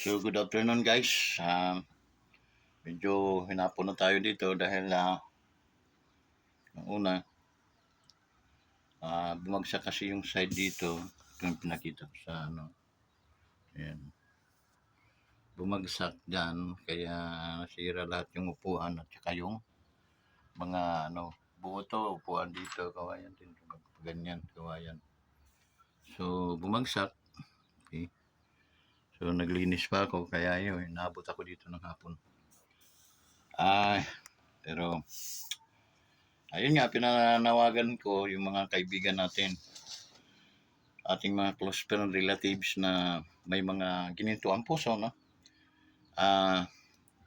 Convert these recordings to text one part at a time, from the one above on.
So, good afternoon guys. Medyo hinapon na tayo dito dahil nung una, bumagsak kasi yung side dito. Ito yung pinakita ko sa ano. Ayan. Bumagsak dyan, kaya nasira lahat yung upuan at saka yung mga buo to, upuan dito, kawayan din. Ganyan, kawayan. So, bumagsak. Okay. So, naglinis pa ako, kaya yun, naabot ako dito ng hapon. Pero ayun nga, pinanawagan ko yung mga kaibigan natin, ating mga close friend relatives na may mga gininto ang puso, no?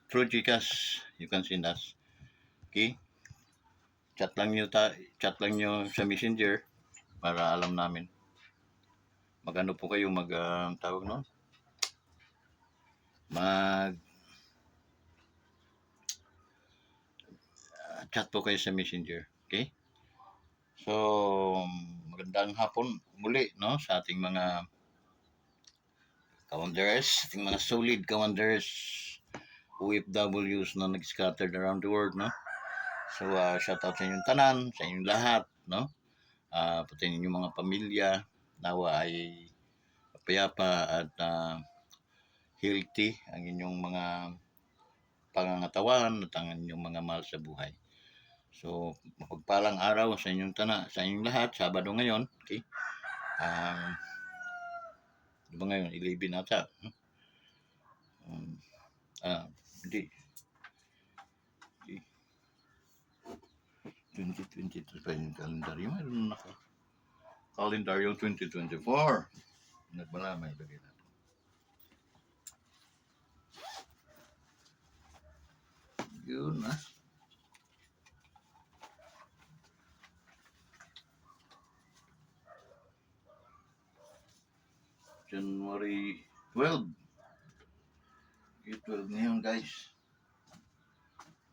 Through GCash, you can send us. Okay? Chat lang nyo sa Messenger para alam namin. Magano po kayo tawag no? Mag chat po kayo sa Messenger. Okay? So, magandang hapon muli, no? Sa ating mga Kawanders, ating mga solid Kawanders, OFWs na nag-scattered around the world, no? So, shout out sa inyong tanan, sa inyong lahat, no? Pati inyong mga pamilya, nawa ay payapa at healthy ang inyong mga pangangatawan at ang inyong mga mahal sa buhay. So, mapagpalang araw sa inyong sa inyong lahat, Sabado ngayon, okay? Di ba ngayon, 11 ata? Hindi. 2022 pa yung kalendaryo. Mayroon na kalendaryo 2024. Nagbala, may lagay natin. Yun na. January 12. Okay, 12 ngayon guys.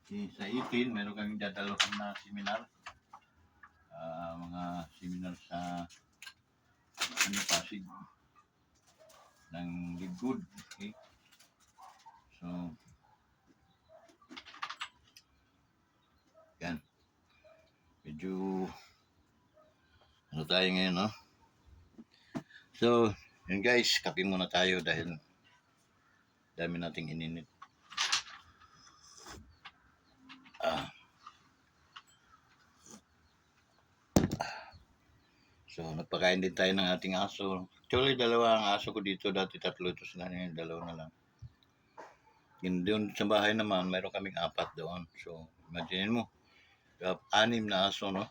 Okay, sa 18, meron kaming dadalohan na seminar. Mga seminar sa Pasig ng Ligud. Okay. So, yan. Medyo tayo ngayon, no? So, yun guys, kape muna tayo dahil dami nating ininit. So, nagpakain din tayo ng ating aso. Actually, dalawa ang aso ko dito. Dati tatlo, ito sila ngayon, dalawa na lang. Yun doon sa bahay naman, mayroon kaming 4 doon. So, imagine mo, 6 na aso, no?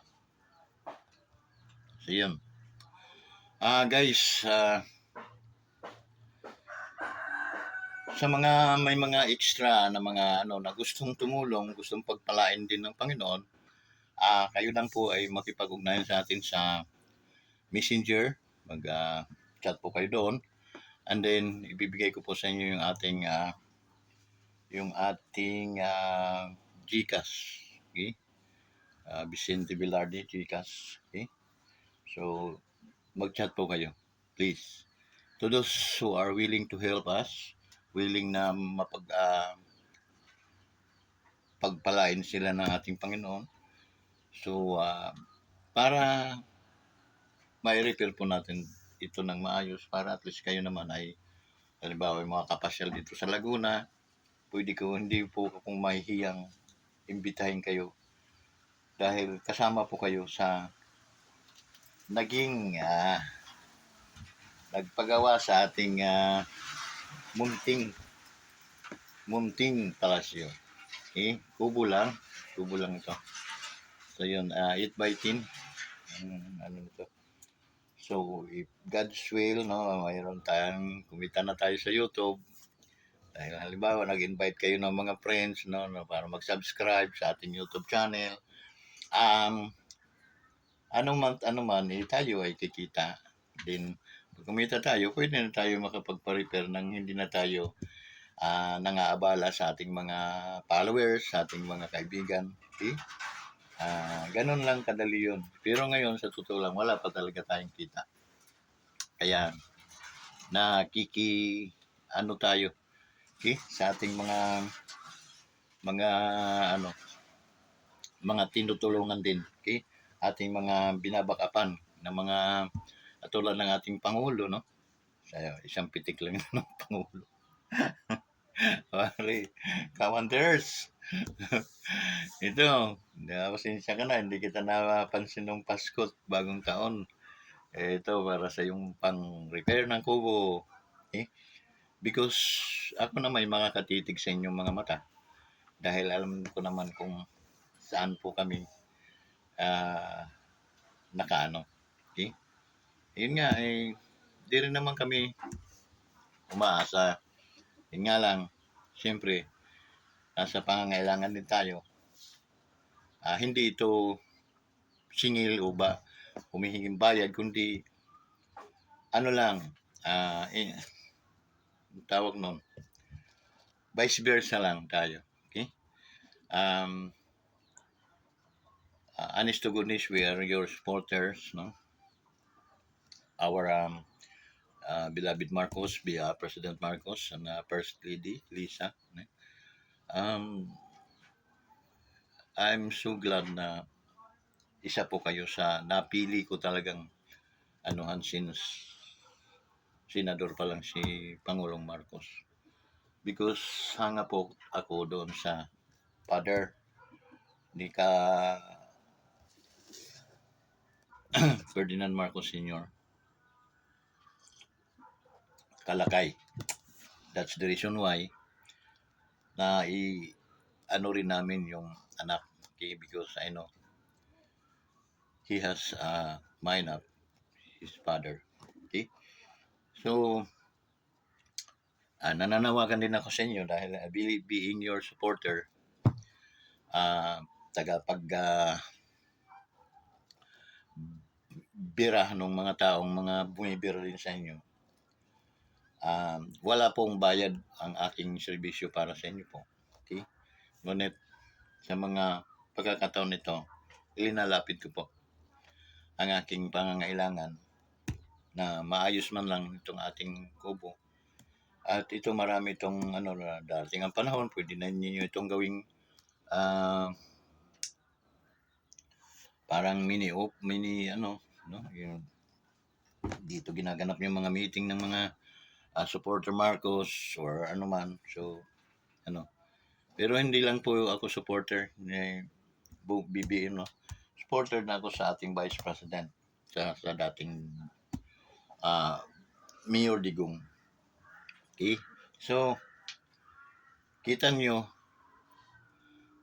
So, yun. Guys, sa mga may mga extra na mga na gustong tumulong, gustong pagpalain din ng Panginoon, kayo lang po ay makipag-ugnayan sa atin sa Messenger, mag-chat po kayo doon, and then ibibigay ko po sa inyo yung ating GCash, okay? Vicente Velarde GCash, okay? So, mag-chat po kayo, please. To those who are willing to help us, willing na pagpalain sila ng ating Panginoon. So, para mai-repair po natin ito ng maayos para at least kayo naman ay halimbawa yung mga kapasyal dito sa Laguna, hindi po akong mahihiyang imbitahin kayo dahil kasama po kayo sa naging nagpagawa sa ating munting palasyo. Okay? Kubo lang ito. So yun, 8 by 10. Ano nito? So, if God's will, no, mayroon tayong kumita na tayo sa YouTube. Dahil halimbawa, nag-invite kayo ng mga friends, no, para mag-subscribe sa ating YouTube channel. Ano man, tayo ay kikita. Then, pag kumita tayo, pwede na tayo makapagpa-repair nang hindi na tayo nangaabala sa ating mga followers, sa ating mga kaibigan. Okay? Ganun lang kadali yun. Pero ngayon, sa totoo lang, wala pa talaga tayong kita. Kaya, ano tayo, okay? Sa ating mga ano, mga tinutulungan din, okay? Ating mga binabakapan ng mga katulad ng ating pangulo, no? Isang pitik lang ng pangulo. Pare, Commanders. Ito, pasensya ka na, hindi kita napapansin nung Pasko at bagong taon. Ito, para sa yung pang-repair ng kubo. Okay? Because ako na may mga katitig sa inyong mga mata. Dahil alam ko naman kung saan po kami ah, nakaano. Okay? Yun nga, di rin naman kami umaasa. Yun nga lang, siyempre, nasa pangangailangan din tayo. Hindi ito singil o ba humihinging bayad, kundi ano lang, tawag nun, vice versa lang tayo. Okay? Um, honest to goodness, we are your supporters, no? Our beloved Marcos, President Marcos, and First Lady Lisa. Um, I'm so glad na isa po kayo sa napili ko talagang anuhan since senador pa lang si Pangulong Marcos. Because hanga po ako doon sa father ni Ferdinand Marcos Sr. Kalakay. That's the reason why na ano rin namin yung anak, okay? Because I know he has mind of his father. Okay? So, nananawagan din ako sa inyo dahil being your supporter, tagapag bira ng mga taong mga bumibira din sa inyo. Wala pong bayad ang aking serbisyo para sa inyo po. Okay? Ngunit sa mga pagkakataon nito, ilinalapit ko po ang aking pangangailangan na maayos man lang itong ating kubo. At ito marami itong darating ang panahon, pwede na ninyo itong gawing parang mini no, yung dito ginaganap yung mga meeting ng mga supporter Marcos or ano man. So, pero hindi lang po ako supporter ni BBM, no? Supporter na ako sa ating Vice President, sa dating Mayor Digong. Okay? So, kita nyo,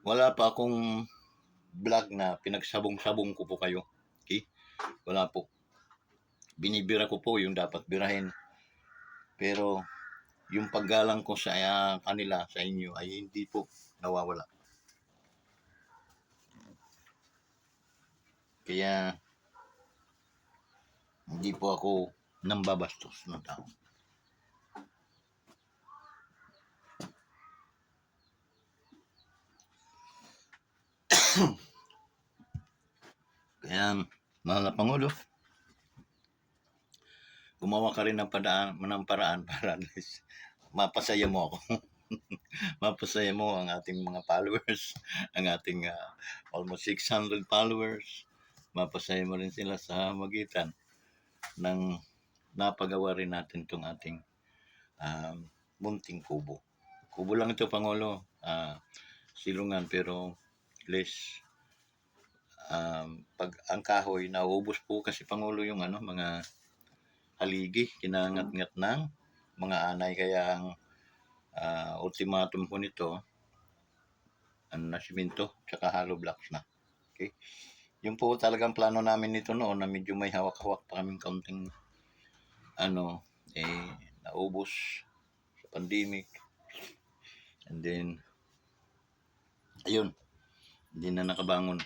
wala pa akong vlog na pinagsabong-sabong ko po kayo. Okay? Wala po. Binibira ko po yung dapat birahin. Pero, yung paggalang ko sa kanila, sa inyo, ay hindi po nawawala. Kaya, hindi po ako nambabastos ng tao. Kaya, mahal na Pangulo, gumawa ka rin ng paraan para at least mapasaya mo ako. Mapasaya mo ang ating mga followers, ang ating almost 600 followers. Mapasaya mo rin sila sa magitan ng napagawa rin natin itong ating munting kubo. Kubo lang ito, Pangulo. Silungan, pero less. Pag ang kahoy, nauubos po kasi, Pangulo, yung mga haligi, kinangat-ngat ng mga anay. Kaya ang ultimatum po nito, na simento, tsaka hollow blocks na. Okay? Yung po talagang plano namin nito noon na medyo may hawak-hawak pa kaming kaunting naubos sa pandemic. And then, ayun, hindi na nakabangon.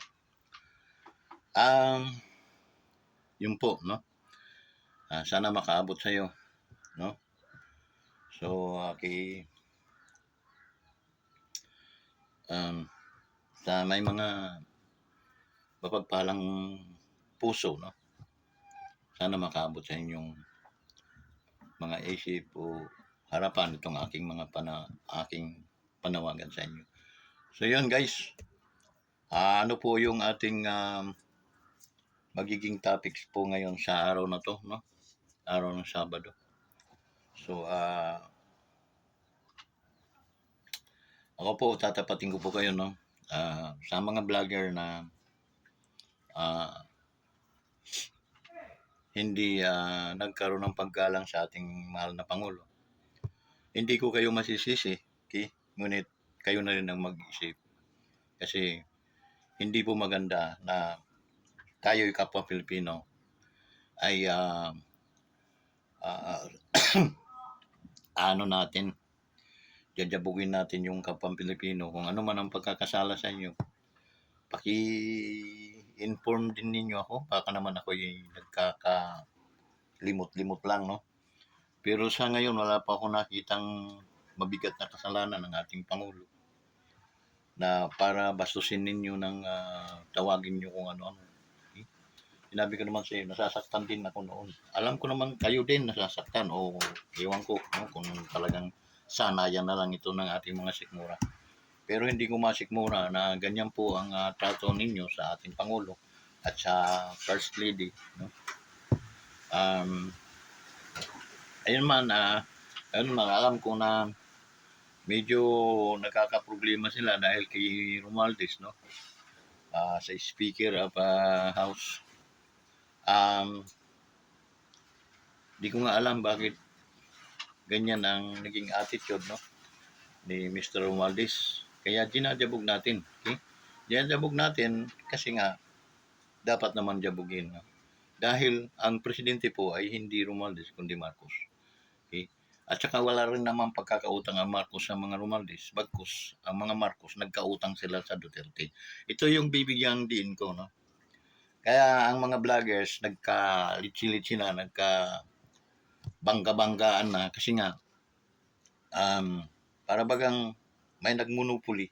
Yun po, no? Sana makaabot sa'yo, no? So, sa may mga mapagpalang puso, no? Sana makaabot sa inyong mga isip o harapan itong aking panawagan sa inyo. So yun guys, ano po yung ating magiging topics po ngayon sa araw na to, no? Araw ng Sabado. So ako po tatapatin ko po kayo, no? Sa mga vlogger na hindi nagkaroon ng paggalang sa ating mahal na Pangulo. Hindi ko kayo masisisi, okay? Ngunit kayo na rin ang mag-isip. Kasi hindi po maganda na tayo'y kapwa Pilipino ay ano natin, jajabugin natin yung kapwa Pilipino. Kung ano man ang pagkakasala sa inyo, paki-inform din ninyo ako. Baka naman ako yung nagkakalimot-limot lang, no? Pero sa ngayon, wala pa ako nakitang mabigat na kasalanan ng ating Pangulo na para bastusin ninyo ng tawagin nyo kung ano-ano. Okay? Sinabi ko naman sa iyo, nasasaktan din ako noon. Alam ko naman kayo din nasasaktan o iwan ko, no? Kung talagang sanayan na lang ito ng ating mga sikmura. Pero hindi ko masikmura na ganyan po ang trato ninyo sa ating Pangulo at sa First Lady. No? Ayun man, alam ko na medyo nakakaproblema sila dahil kay Romualdez, no? Sa Speaker of House. Di ko nga alam bakit ganyan ang naging attitude, no? Ni Mr. Romualdez. Kaya dinajabog natin. Okay? Dinajabog natin kasi nga dapat naman jabugin. No? Dahil ang presidente po ay hindi Romualdez kundi Marcos. Okay? At saka wala rin naman pagkakautang ang Marcos sa mga Romualdez. Bagkus ang mga Marcos nagkautang sila sa Duterte. Ito yung bibigyang diin ko. No? Kaya ang mga vloggers nagka-litsi-litsi na, nagka-bangga-banggaan na kasi nga para bagang may nagmonopoli,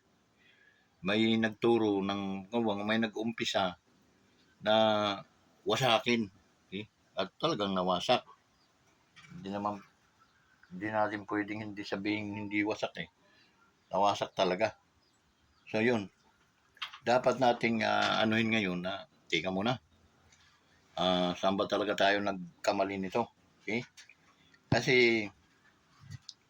may nagturo ng gawang, may nag-umpisa na wasakin. Okay? At talagang nawasak. Hindi natin pwedeng hindi sabihin hindi wasak eh. Nawasak talaga. So yun. Dapat nating anuhin ngayon na teka muna. Saan ba talaga tayo nagkamali nito? Okay? Kasi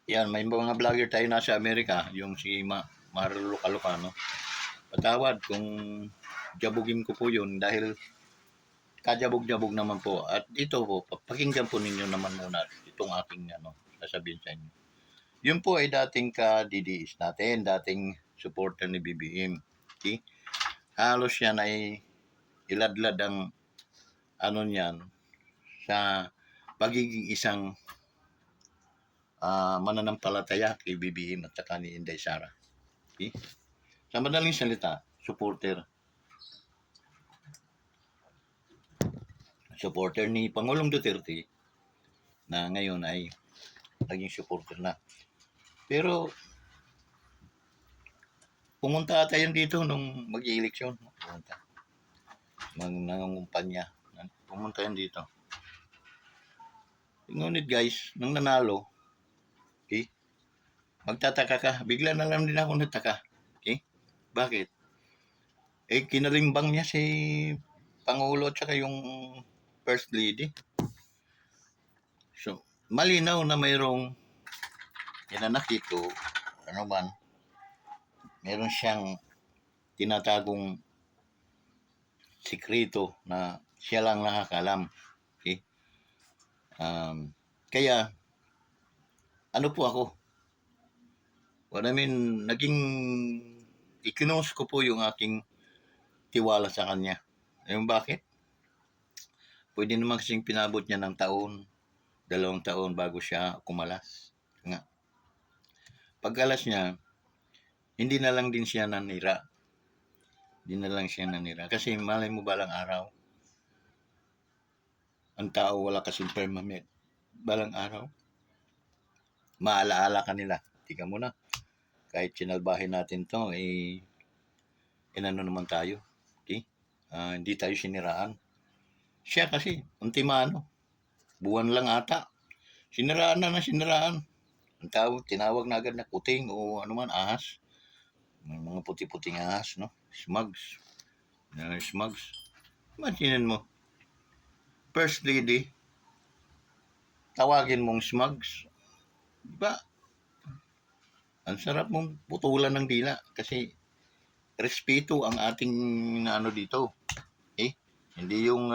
yan, may mga vlogger tayo nasa Amerika, yung si Marilu Calocano. Patawad kung jabugin ko po yun dahil kajabog-jabog naman po. At ito po, pakinggan po ninyo naman muna itong aking sasabihin sa inyo. Yun po ay dating ka-DDS natin, dating supporter ni BBM. Okay? Halos yan ay iladlad ang niyan sa pagiging isang mananampalataya kay BBM at saka ni Inday Sara. Okay? Sa madaling salita, supporter ni Pangulong Duterte na ngayon ay naging supporter na. Pero pumunta tayo dito nung mag-i-eleksyon. Nangungumpanya. Pumunta yan dito. Ngunit guys, nung nanalo, okay, magtataka ka. Bigla na lang din ako nataka. Okay? Bakit? Kinalimbang niya si Pangulo at saka yung First Lady. So, malinaw na mayroong nakito, meron siyang tinatagong sikreto na siya lang nakakalam. Okay? Kaya, ano po ako? Naging ikinos ko po yung aking tiwala sa kanya. Yung bakit? Pwede naman kasing pinabot niya ng 2 taon bago siya kumalas. Nga. Pag-alas niya, hindi na lang din siya nanira. Kasi malay mo balang araw, ang tao wala kasing permanent. Balang araw, maalaala ka nila. Tika mo na. Kahit sinalbahin natin to, inano naman tayo. Okay? Hindi tayo siniraan. Siya kasi, ultimano. Buwan lang ata. Siniraan. Ang tawag, tinawag na agad na kuting o ano man, ahas. May mga puti-puting ahas, no? Smugs. Smugs. Imaginin mo, first lady, tawagin mong smugs. Diba? Ang sarap mong putulan ng dila kasi respeto ang ating ano dito. Eh, hindi yung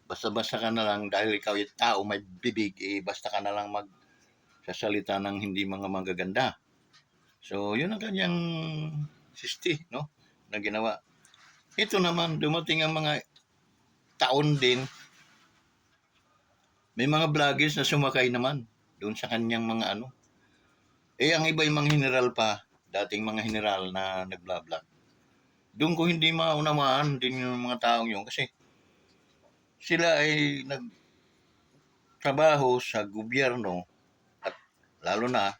basta-basta ka na lang dahil ikaw yung tao may bibig, basta ka na lang magsasalita ng hindi mga magaganda. So, yun ang kanyang sisti, no? Na ginawa. Ito naman, dumating ang mga taon din, may mga vloggers na sumakay naman doon sa kanyang mga ano. Ang iba yung mga general pa, dating mga general na nag-vlog. Doon ko hindi maunawaan din yung mga taong yun kasi sila ay nagtrabaho sa gobyerno at lalo na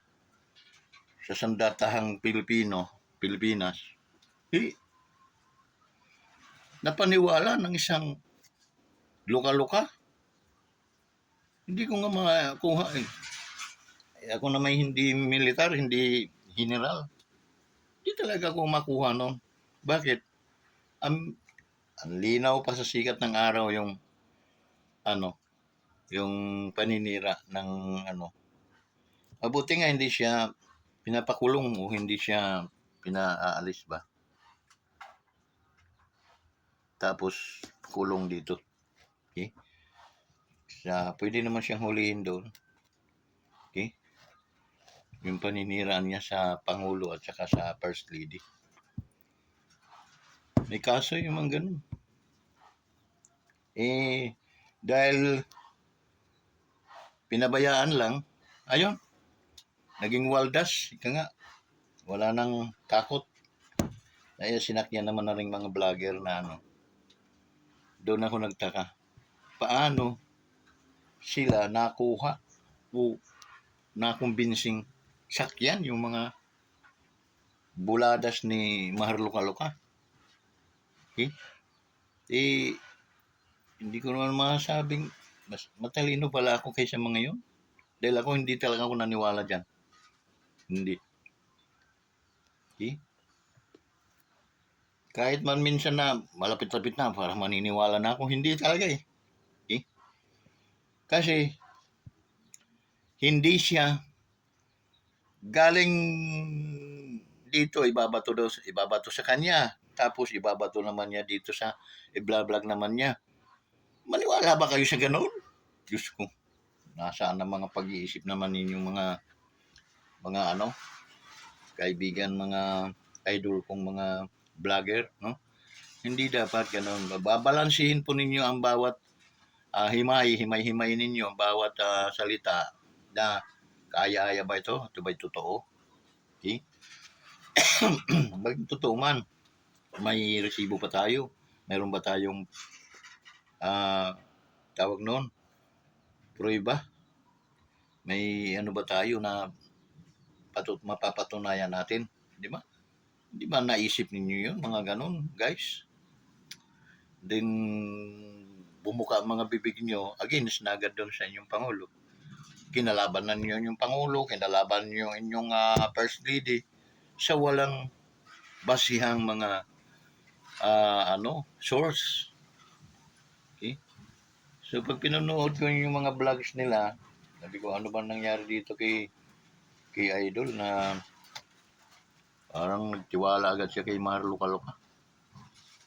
sa sandatahang Pilipinas, napaniwala ng isang luka-luka. Hindi ko nga makuha eh. Ako na may hindi militar, hindi general. Hindi talaga ako makuha noon. Bakit? Ang linaw pa sa sikat ng araw yung ano, yung paninira ng ano. Mabuti nga hindi siya pinapakulong o hindi siya pinaalis ba. Tapos kulong dito. Okay? Pwede naman siyang hulihin doon. Okay? Yung paniniraan niya sa Pangulo at saka sa First Lady. May kaso yung mga ganun. Dahil pinabayaan lang, ayun, naging waldas, ika nga, wala nang takot. Ay sinakyan naman na rin mga vlogger na ano. Doon ako nagtaka. Paano sila nakuha o nakumbinsing sakyan yung mga buladas ni Mahar Luka-Luka? Hindi ko naman masasabing mas matalino pala ako kaysa mga yun. Dahil ako hindi talaga ako naniwala dyan. Hindi. Kahit man minsan na malapit-lapit na para maniniwala na ako, hindi talaga eh. Kasi hindi siya galing dito, ibabato sa kanya. Tapos ibabato naman niya dito sa i-vlog naman niya. Maniwala ba kayo sa ganun? Diyos ko. Nasaan ang mga pag-iisip naman ninyong mga ano, kaibigan, mga idol kong mga vlogger, no? Hindi dapat ganun. Babalansihin po ninyo ang bawat himay-himay ninyo ang bawat salita na kaya-aya ba ito? Ito ba'y totoo? Okay? Baging totoo man, may resibo pa tayo. Meron ba tayong tawag noon? Prueba? May ano ba tayo na mapapatunayan natin? Di ba? Di ba naisip ninyo yun, mga ganun, guys? Then, bumuka ang mga bibig nyo against na agad doon sa inyong Pangulo. Kinalaban na niyo yung Pangulo, kinalaban niyo inyong First Lady sa walang basihang mga source. Okay? So, pag pinanood ko yung mga vlogs nila, sabi ko, ano ba nangyari dito kay Idol na parang nagtiwala agad siya kay Mahar Luka-Luka.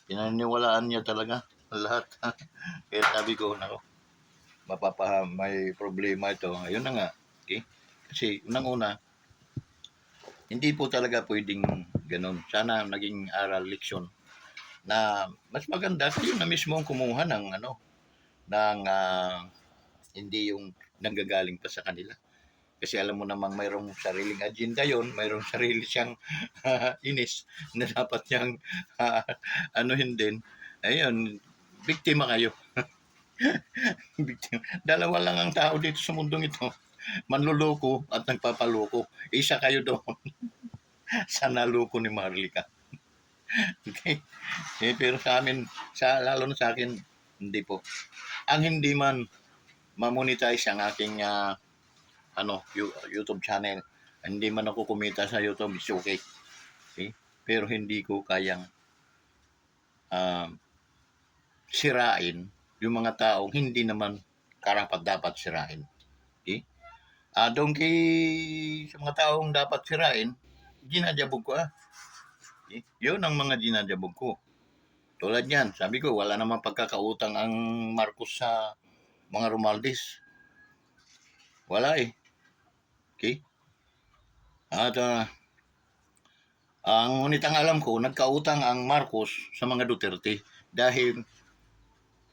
Pinaniwalaan niya talaga lahat. Kaya sabi ko, nako, may problema ito. Ayun na nga. Okay? Kasi unang-una, hindi po talaga pwedeng ganun. Sana naging aral, leksyon na mas maganda kayo na mismo ang kumuha ng hindi yung nanggagaling pa sa kanila. Kasi alam mo namang mayroong sariling agenda yon, mayroong sarili siyang inis na dapat niyang anuhin din. Ayun, biktima kayo. Biktima. Dalawa lang ang tao dito sa mundong ito. Manluloko at nagpapaloko. Isa kayo doon sa naloko ni Marlica. Okay? Pero sa amin, lalo na sa akin, hindi po. Ang hindi man mamonetize ang aking YouTube channel. Hindi man ako kumita sa YouTube, it's okay. Okay? Pero hindi ko kayang um, sirain yung mga taong hindi naman karapat dapat sirain. Okay? Doon kay sa mga taong dapat sirain, ginajabog ko Okay? Yun ang mga ginajabog ko. Tulad yan, sabi ko, wala namang pagkakautang ang Marcos sa mga Romualdez. Wala eh. Okay? At ang ngunit ang alam ko, nagkautang ang Marcos sa mga Duterte dahil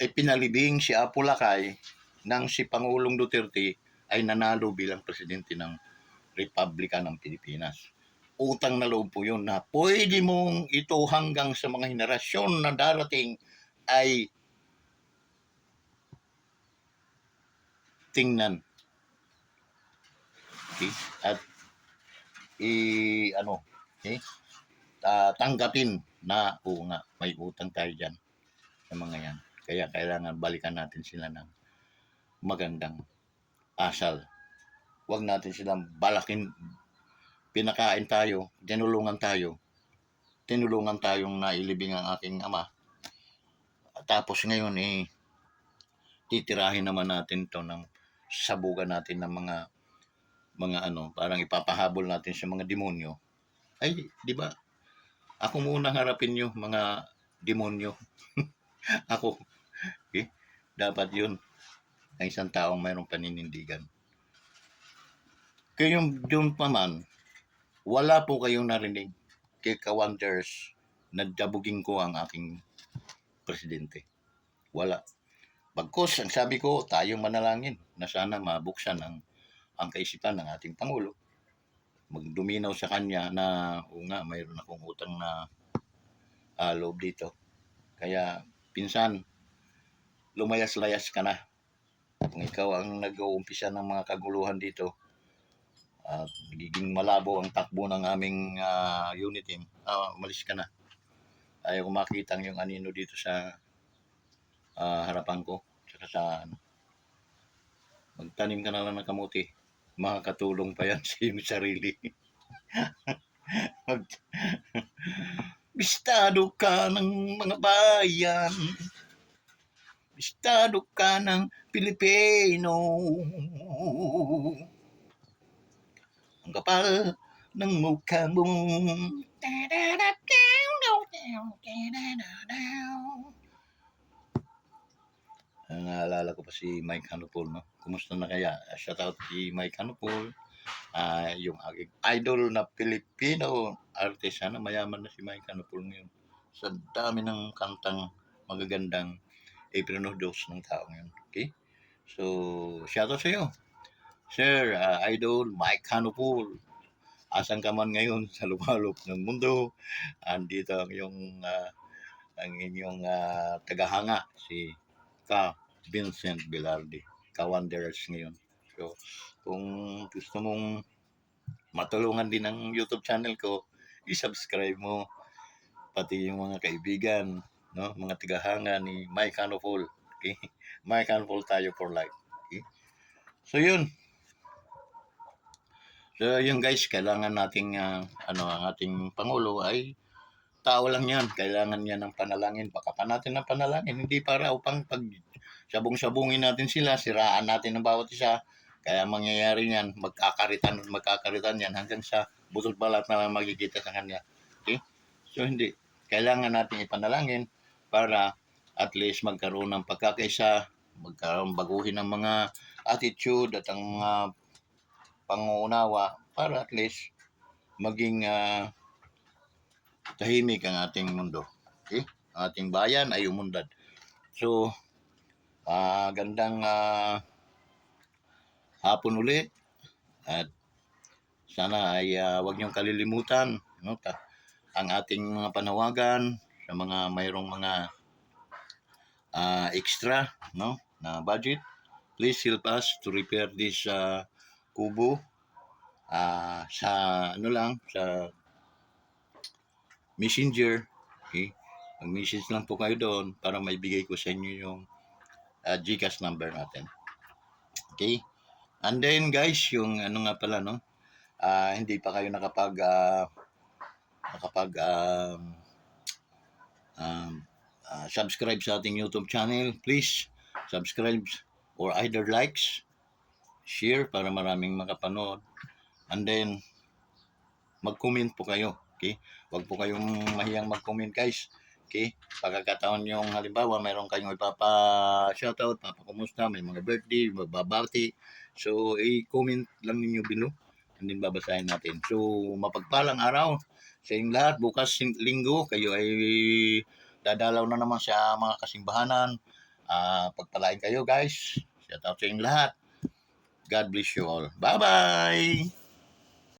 pinalibing si Apo Lakay nang si Pangulong Duterte ay nanalo bilang presidente ng Republika ng Pilipinas. Utang na loob po yun na pwede mong ito hanggang sa mga henerasyon na darating ay tingnan. Okay? At okay? Tanggapin na oo nga, may utang tayo dyan sa mga yan. Kaya kailangan balikan natin sila ng magandang asal. Huwag natin silang balakin. Pinakain tayo, tinulungan tayong nailibing ang aking ama. Tapos ngayon titirahin naman natin to ng sabugan natin ng mga parang ipapahabol natin sa mga demonyo. Ay, di ba? Ako muna harapin nyo, mga demonyo. Ako. Okay? Dapat yun ang isang taong mayroong paninindigan. Kaya yung pa man, wala po kayong narinig kay Kawanders na dabugin ko ang aking presidente. Wala. Bagkus, ang sabi ko, tayo manalangin na sana mabuksan ang kaisipan ng ating Pangulo. Magduminaw sa kanya na, mayroon akong utang na loob dito. Kaya, pinsan, lumayas-layas ka na. Kung ikaw ang nag-uumpisa ng mga kaguluhan dito, at nagiging malabo ang takbo ng aming unit team, umalis ka na. Ayaw ko makita yung anino dito sa harapan ko. Saka sa magtanim ka na lang ng kamuti. Makakatulong pa yan sa iyong sarili. Bistado ka ng mga bayan. Bistado ka ng Pilipino. Ang kapal ng mukha mo. Naalala ko pa si Mike Hanupol, no? Kumusta na kaya? Shout out si Mike Hanupol. Yung aking idol na Pilipino artist. Sana mayaman na si Mike Hanupol ngayon. Sa dami ng kantang magagandang ipinodos ng taong yun. Okay? So, shout out sa iyo. Sir, idol Mike Hanupol. Asan ka man ngayon sa lumalop ng mundo? Andito ang inyong tagahanga, si Ka Vincent Velarde, Ka-Wanderers ngayon. So, kung gusto mong matulungan din ang YouTube channel ko, i-subscribe mo, pati yung mga kaibigan, no, mga tagahanga ni Mike Hanupol. Okay? Mike Hanupol tayo for life. Okay? So, yun. So, yun guys, kailangan nating, ang ating Pangulo ay tao lang yan. Kailangan niya ng panalangin. Baka pa natin ng panalangin. Hindi para upang pag sabong-sabungin natin sila, siraan natin ng bawat isa. Kaya mangyayari yan, magkakaritan yan hanggang sa butot balat na lang magigita sa kanya. Okay? So, hindi. Kailangan natin ipanalangin para at least magkaroon ng pagkakaisa, baguhin ang mga attitude at ang pangunawa para at least maging tahimik ang ating mundo. Okay? Ang ating bayan ay umunlad. So, gandang hapon ulit at sana ay wag niyong kalilimutan, no, ang ating mga panawagan sa mga mayroong mga extra, no, na budget. Please help us to repair this kubo sa sa Messenger. Okay? Mag-message lang po kayo doon para maibigay ko sa inyo yung GCash number natin. Okay? And then guys, yung ano nga pala, no? Hindi pa kayo nakapag um, subscribe sa ating YouTube channel, please subscribe or either likes, share para maraming makapanood. And then, mag-comment po kayo. Okay? Huwag po kayong mahiyang mag-comment guys. Okay? Pagkakataon yung halimbawa, mayroon kayong ipapa-shoutout, papakumusta, may mga birthday, babati. So, i-comment lang ninyo below. And then babasahin natin. So, mapagpalang araw sa inyong lahat. Bukas linggo, kayo ay dadalaw na naman sa mga kasimbahanan. Pagpalain kayo guys. Shout out sa inyong lahat. God bless you all. Bye-bye!